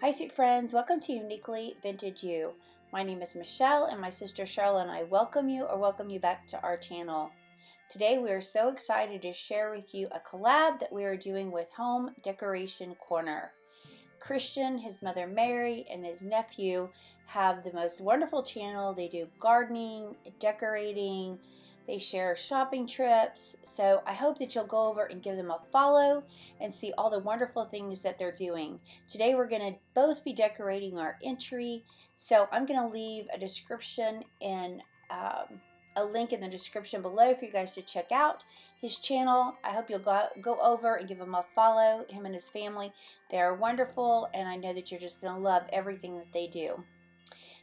Hi sweet friends, welcome to Uniquely Vintage You. My name is Michelle and my sister Charlotte and I welcome you back to our channel. Today we are so excited to share with you a collab that we are doing with Home Decoration Corner. Christian, his mother Mary, and his nephew have the most wonderful channel. They do gardening, decorating, they share shopping trips, so I hope that you'll go over and give them a follow and see all the wonderful things that they're doing. Today we're going to both be decorating our entry, so I'm going to leave a description and a link in the description below for you guys to check out his channel. I hope you'll go over and give him a follow, him and his family. They are wonderful, and I know that you're just going to love everything that they do.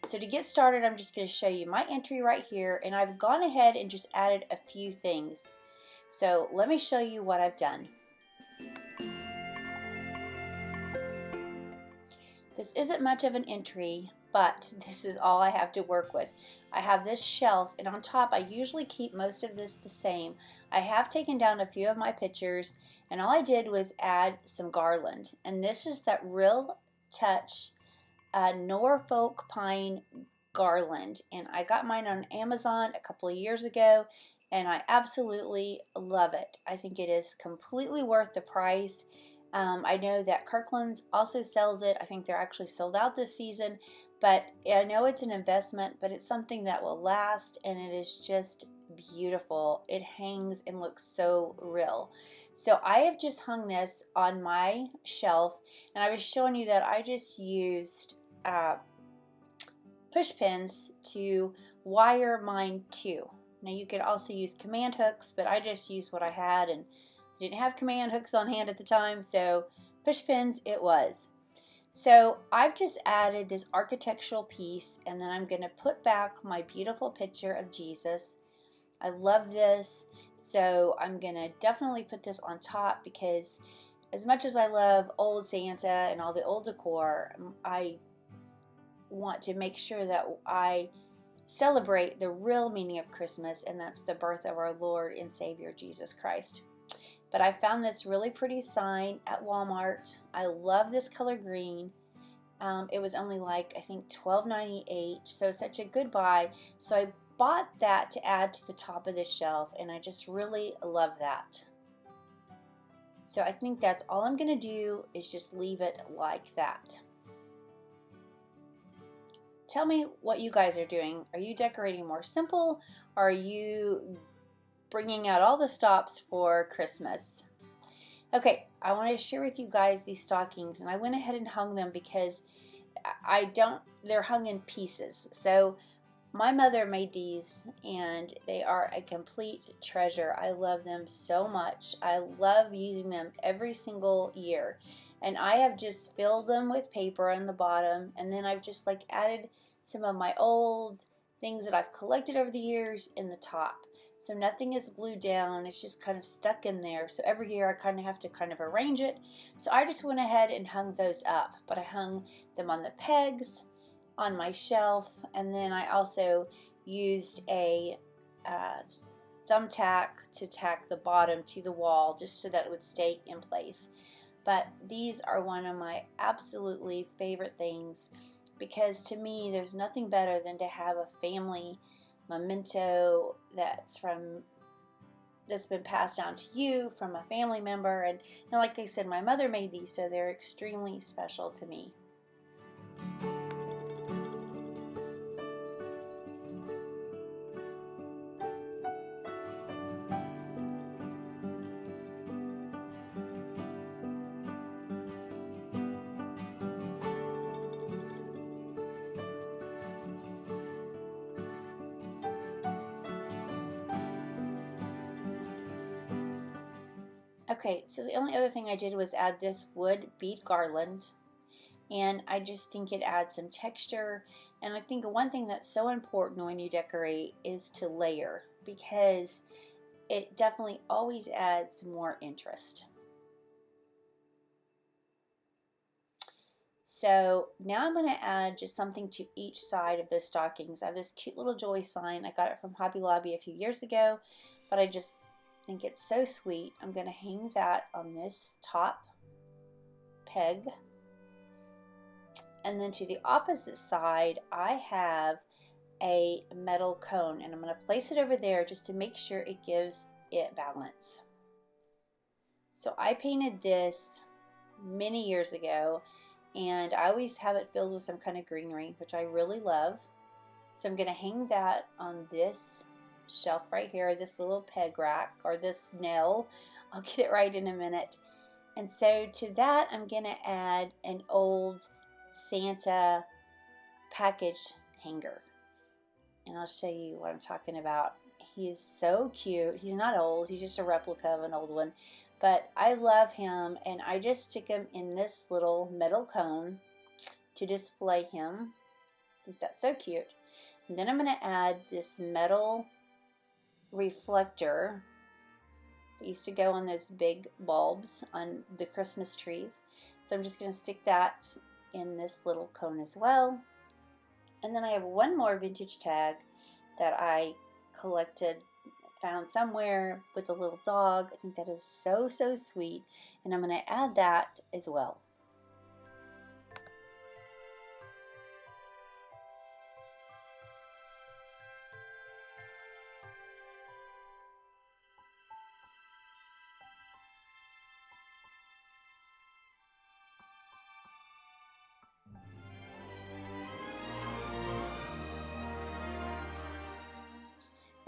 So to get started, I'm just going to show you my entry right here, and I've gone ahead and just added a few things. So let me show you what I've done. This isn't much of an entry, but this is all I have to work with. I have this shelf, and on top I usually keep most of this the same. I have taken down a few of my pictures, and all I did was add some garland. And this is that Real Touch Norfolk Pine garland, and I got mine on Amazon a couple of years ago, and I absolutely love it. I think it is completely worth the price. I know that Kirkland's also sells it. I think they're actually sold out this season, but I know it's an investment, but it's something that will last, and it is just beautiful. It hangs and looks so real. So I have just hung this on my shelf, and I was showing you that I just used push pins to wire mine to. Now you could also use command hooks, but I just used what I had, and I didn't have command hooks on hand at the time, so push pins it was. So I've just added this architectural piece, and then I'm going to put back my beautiful picture of Jesus. I love this, so I'm going to definitely put this on top, because as much as I love old Santa and all the old decor, I want to make sure that I celebrate the real meaning of Christmas, and that's the birth of our Lord and Savior Jesus Christ. But I found this really pretty sign at Walmart. I love this color green. It was only like, I think, $12.98, so such a good buy. So I bought that to add to the top of this shelf, and I just really love that. So I think that's all I'm going to do, is just leave it like that. Tell me what you guys are doing. Are you decorating more simple? Or are you bringing out all the stops for Christmas? Okay, I want to share with you guys these stockings, and I went ahead and hung them because they're hung in pieces. So my mother made these, and they are a complete treasure. I love them so much. I love using them every single year. And I have just filled them with paper on the bottom, and then I've just like added some of my old things that I've collected over the years in the top. So nothing is glued down, it's just kind of stuck in there. So every year I kind of have to arrange it. So I just went ahead and hung those up, but I hung them on the pegs on my shelf, and then I also used a thumbtack to tack the bottom to the wall just so that it would stay in place. But these are one of my absolutely favorite things, because to me there's nothing better than to have a family memento that's been passed down to you from a family member. And like I said, my mother made these, so they're extremely special to me. Okay, so the only other thing I did was add this wood bead garland, and I just think it adds some texture. And I think one thing that's so important when you decorate is to layer, because it definitely always adds more interest. So now I'm going to add just something to each side of the stockings. I have this cute little joy sign. I got it from Hobby Lobby a few years ago, but I just think it's so sweet. I'm going to hang that on this top peg. And then to the opposite side, I have a metal cone, and I'm going to place it over there just to make sure it gives it balance. So I painted this many years ago, and I always have it filled with some kind of greenery, which I really love. So I'm going to hang that on this shelf right here, this little peg rack, or this nail. I'll get it right in a minute. And so to that, I'm going to add an old Santa package hanger. And I'll show you what I'm talking about. He is so cute. He's not old. He's just a replica of an old one. But I love him, and I just stick him in this little metal cone to display him. I think that's so cute. And then I'm going to add this metal reflector that used to go on those big bulbs on the Christmas trees. So I'm just going to stick that in this little cone as well. And then I have one more vintage tag that I collected, found somewhere, with a little dog. I think that is so, so sweet, and I'm going to add that as well.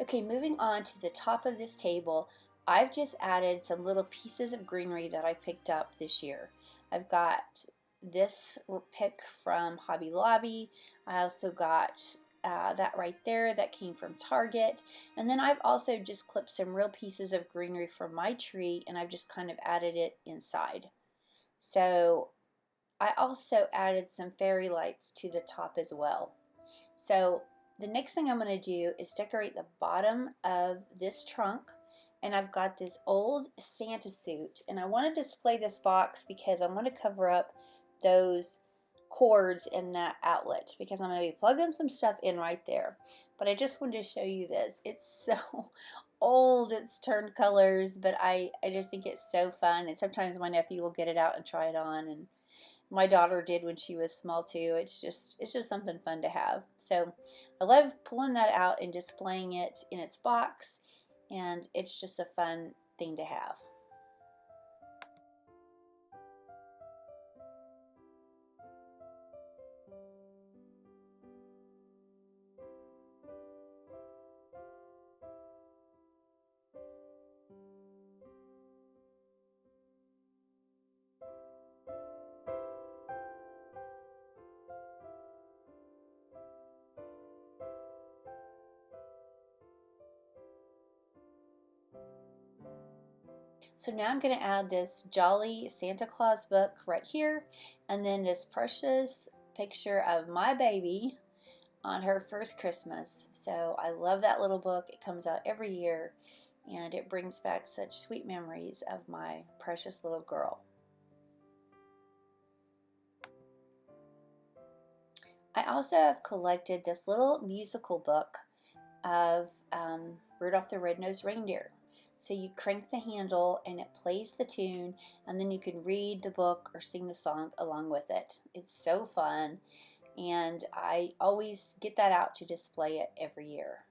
Okay, moving on to the top of this table, I've just added some little pieces of greenery that I picked up this year. I've got this pick from Hobby Lobby. I also got that right there that came from Target. And then I've also just clipped some real pieces of greenery from my tree, and I've just kind of added it inside. So I also added some fairy lights to the top as well. So the next thing I'm going to do is decorate the bottom of this trunk, and I've got this old Santa suit, and I want to display this box because I want to cover up those cords in that outlet because I'm going to be plugging some stuff in right there. But I just wanted to show you this. It's so old, it's turned colors, but I just think it's so fun, and sometimes my nephew will get it out and try it on, and my daughter did when she was small too. It's just something fun to have. So I love pulling that out and displaying it in its box, and it's just a fun thing to have. So now I'm going to add this Jolly Santa Claus book right here, and then this precious picture of my baby on her first Christmas. So I love that little book. It comes out every year, and it brings back such sweet memories of my precious little girl. I also have collected this little musical book of Rudolph the Red-Nosed Reindeer. So you crank the handle and it plays the tune, and then you can read the book or sing the song along with it. It's so fun, and I always get that out to display it every year.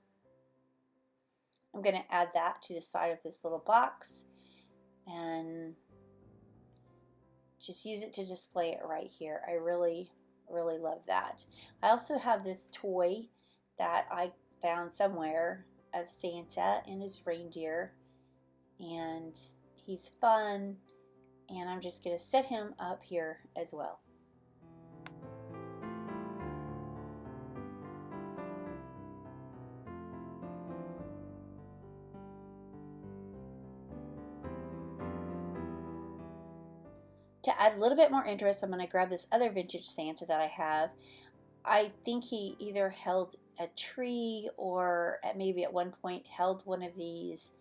I'm going to add that to the side of this little box and just use it to display it right here. I really love that. I also have this toy that I found somewhere of Santa and his reindeer, and he's fun, and I'm just going to set him up here as well. To add a little bit more interest, I'm going to grab this other vintage Santa that I have. I think he either held a tree or maybe at one point held one of these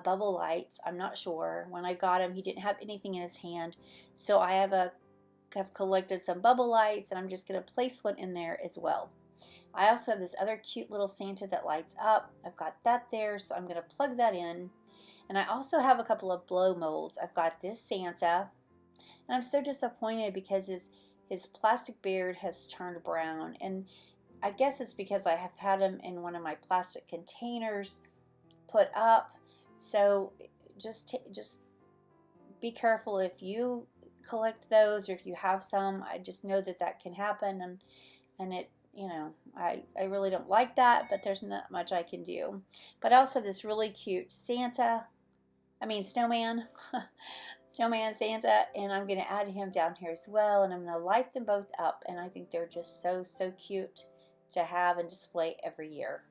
bubble lights. I'm not sure. When I got him, he didn't have anything in his hand, so have collected some bubble lights, and I'm just going to place one in there as well. I also have this other cute little Santa that lights up. I've got that there, so I'm going to plug that in. And I also have a couple of blow molds. I've got this Santa, and I'm so disappointed because his plastic beard has turned brown, and I guess it's because I have had him in one of my plastic containers put up. So just be careful if you collect those, or if you have some. I just know that that can happen, and it, you know, I really don't like that, but there's not much I can do. But also this really cute snowman snowman Santa, and I'm going to add him down here as well, and I'm going to light them both up, and I think they're just so cute to have and display every year.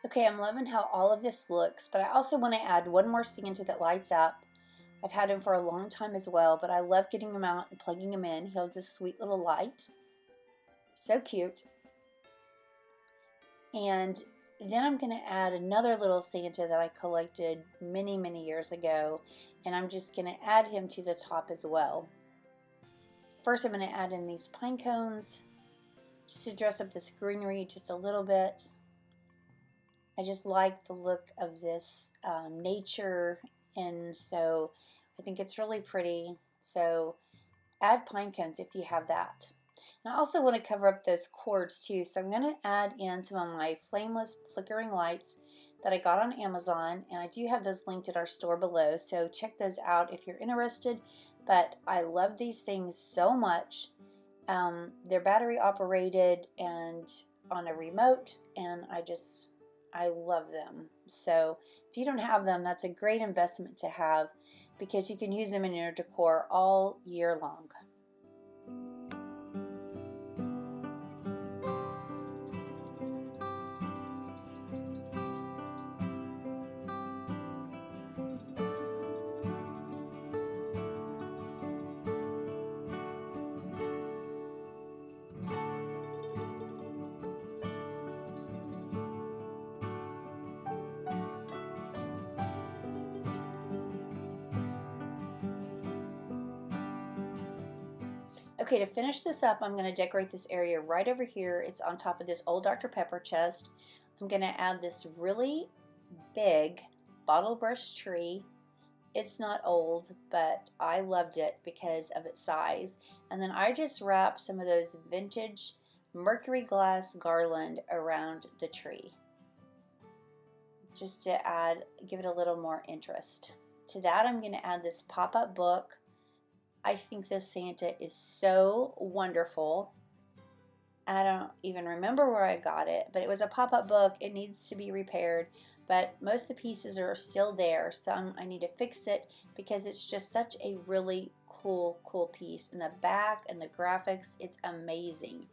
Okay, I'm loving how all of this looks, but I also want to add one more Santa that lights up. I've had him for a long time as well, but I love getting him out and plugging him in. He holds this sweet little light. So cute. And then I'm going to add another little Santa that I collected many years ago, and I'm just going to add him to the top as well. First, I'm going to add in these pine cones just to dress up this greenery just a little bit. I just like the look of this nature, and so I think it's really pretty. So add pine cones if you have that. And I also want to cover up those cords too, so I'm going to add in some of my flameless flickering lights that I got on Amazon, and I do have those linked at our store below, so check those out if you're interested. But I love these things so much. They're battery operated and on a remote, and I love them. So if you don't have them, that's a great investment to have, because you can use them in your decor all year long. Okay, to finish this up, I'm going to decorate this area right over here. It's on top of this old Dr. Pepper chest. I'm going to add this really big bottle brush tree. It's not old, but I loved it because of its size. And then I just wrapped some of those vintage mercury glass garland around the tree, just to give it a little more interest. To that, I'm going to add this pop-up book. I think this Santa is so wonderful. I don't even remember where I got it, but it was a pop-up book. It needs to be repaired, but most of the pieces are still there. So I need to fix it because it's just such a really cool piece. And the back and the graphics, it's amazing.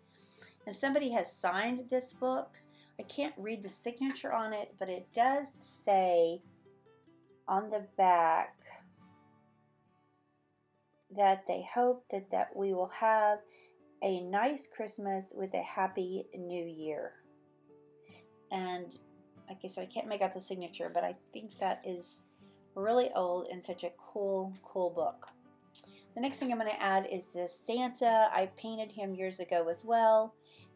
And somebody has signed this book. I can't read the signature on it, but it does say on the back that they hope that we will have a nice Christmas with a happy new year. And like I said, I can't make out the signature, but I think that is really old and such a cool book. The next thing I'm going to add is this Santa. I painted him years ago as well.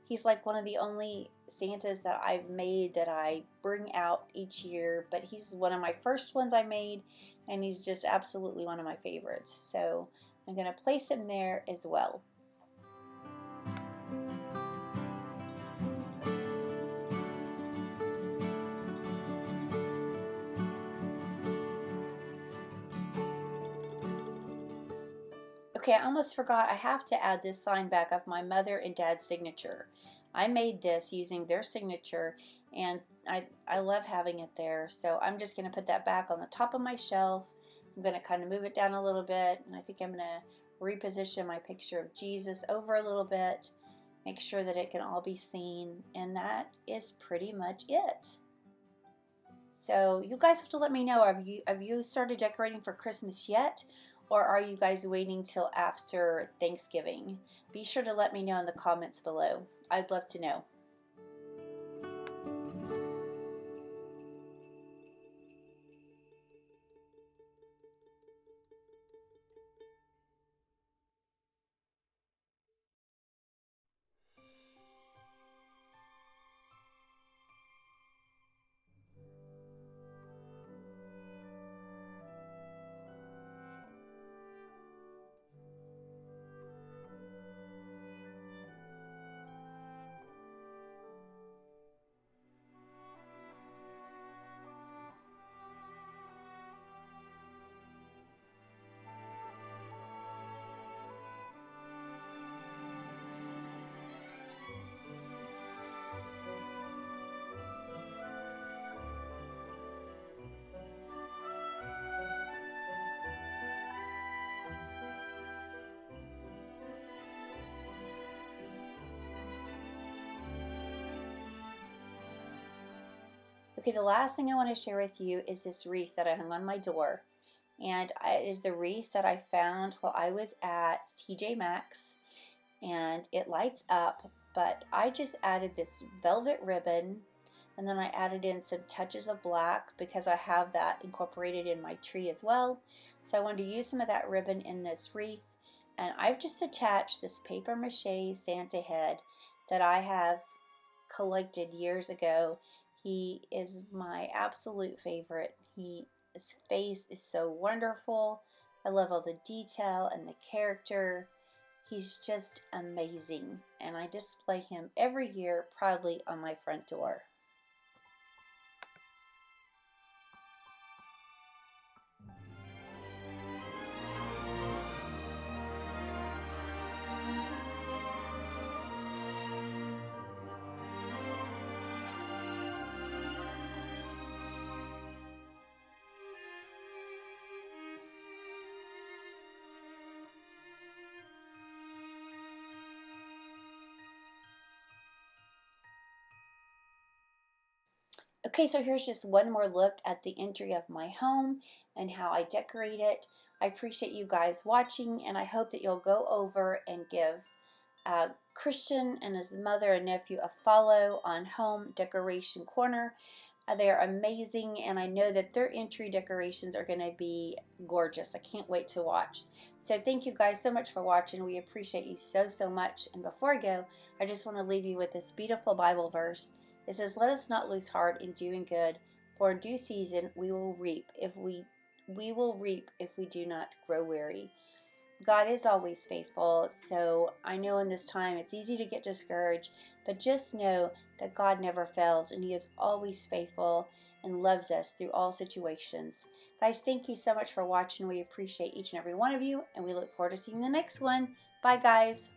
He's like one of the only Santas that I've made that I bring out each year, but he's one of my first ones I made, and he's just absolutely one of my favorites. So I'm going to place him there as well. Okay, I almost forgot, I have to add this sign back of my mother and dad's signature. I made this using their signature, and I love having it there, so I'm just going to put that back on the top of my shelf. I'm going to kind of move it down a little bit, and I think I'm going to reposition my picture of Jesus over a little bit, make sure that it can all be seen, and that is pretty much it. So you guys have to let me know, have you started decorating for Christmas yet? Or are you guys waiting till after Thanksgiving? Be sure to let me know in the comments below. I'd love to know. Okay, the last thing I want to share with you is this wreath that I hung on my door. And it is the wreath that I found while I was at TJ Maxx. And it lights up, but I just added this velvet ribbon, and then I added in some touches of black because I have that incorporated in my tree as well. So I wanted to use some of that ribbon in this wreath. And I've just attached this paper mache Santa head that I have collected years ago. He is my absolute favorite. His face is so wonderful. I love all the detail and the character. He's just amazing, and I display him every year proudly on my front door. Okay, so here's just one more look at the entry of my home and how I decorate it. I appreciate you guys watching, and I hope that you'll go over and give Christian and his mother and nephew a follow on Home Decoration Corner. They're amazing, and I know that their entry decorations are going to be gorgeous. I can't wait to watch. So thank you guys so much for watching. We appreciate you so much. And before I go, I just want to leave you with this beautiful Bible verse. It says, "Let us not lose heart in doing good, for in due season we will reap if we do not grow weary." God is always faithful, so I know in this time it's easy to get discouraged, but just know that God never fails, and He is always faithful and loves us through all situations. Guys, thank you so much for watching. We appreciate each and every one of you, and we look forward to seeing the next one. Bye, guys.